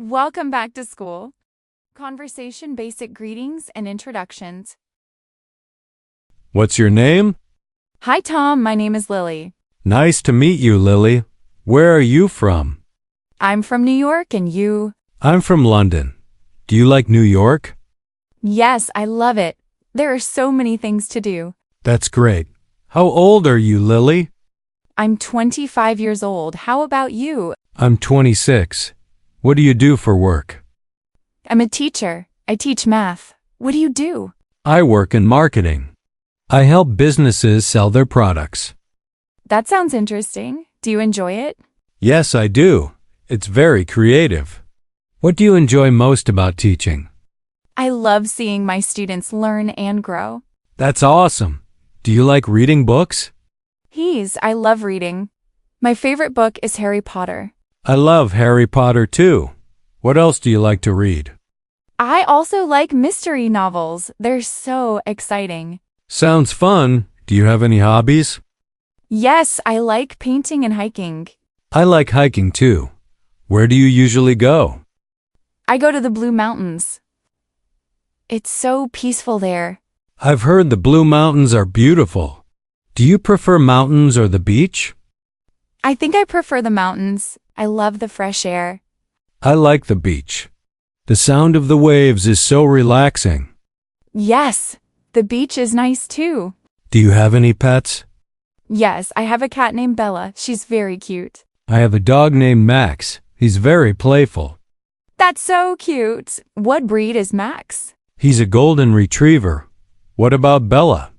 Welcome back to school. Conversation basic greetings and introductions. What's your name? Hi, Tom. My name is Lily. Nice to meet you, Lily. Where are you from? I'm from New York, and you? I'm from London. Do you like New York? Yes, I love it. There are so many things to do. That's great. How old are you, Lily? I'm 25 years old. How about you? I'm 26. What do you do for work? I'm a teacher. I teach math. What do you do? I work in marketing. I help businesses sell their products. That sounds interesting. Do you enjoy it? Yes, I do. It's very creative. What do you enjoy most about teaching? I love seeing my students learn and grow. That's awesome. Do you like reading books? I love reading. My favorite book is Harry Potter. I love Harry Potter too. What else do you like to read? I also like mystery novels. They're so exciting. Sounds fun. Do you have any hobbies? Yes, I like painting and hiking. I like hiking too. Where do you usually go? I go to the Blue Mountains. It's so peaceful there. I've heard the Blue Mountains are beautiful. Do you prefer mountains or the beach? I think I prefer the mountains. I love the fresh air. I like the beach. The sound of the waves is so relaxing. Yes, the beach is nice too. Do you have any pets? Yes, I have a cat named Bella. She's very cute. I have a dog named Max. He's very playful. That's so cute. What breed is Max? He's a golden retriever. What about Bella?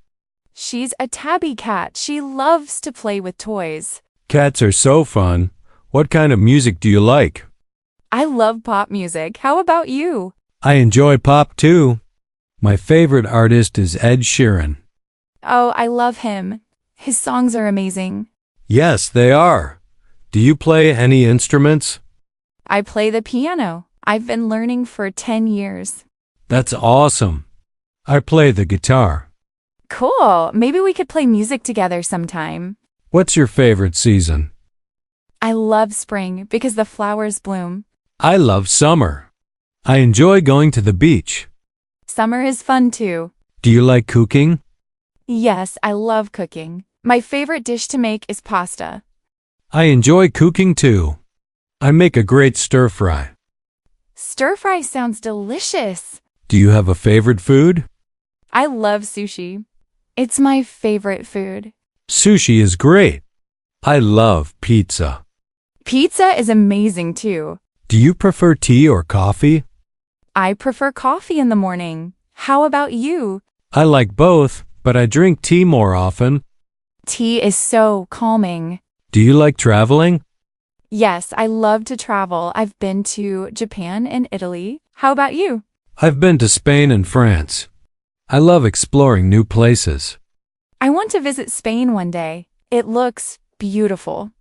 She's a tabby cat. She loves to play with toys. Cats are so fun. What kind of music do you like? I love pop music. How about you? I enjoy pop too. My favorite artist is Ed Sheeran. Oh, I love him. His songs are amazing. Yes, they are. Do you play any instruments? I play the piano. I've been learning for 10 years. That's awesome. I play the guitar. Cool. Maybe we could play music together sometime. What's your favorite season? I love spring because the flowers bloom. I love summer. I enjoy going to the beach. Summer is fun too. Do you like cooking? Yes, I love cooking. My favorite dish to make is pasta. I enjoy cooking too. I make a great stir fry. Stir fry sounds delicious. Do you have a favorite food? I love sushi. It's my favorite food. Sushi is great. I love pizza. Pizza is amazing too. Do you prefer tea or coffee? I prefer coffee in the morning. How about you? I like both, but I drink tea more often. Tea is so calming. Do you like traveling? Yes, I love to travel. I've been to Japan and Italy. How about you? I've been to Spain and France. I love exploring new places. I want to visit Spain one day. It looks beautiful.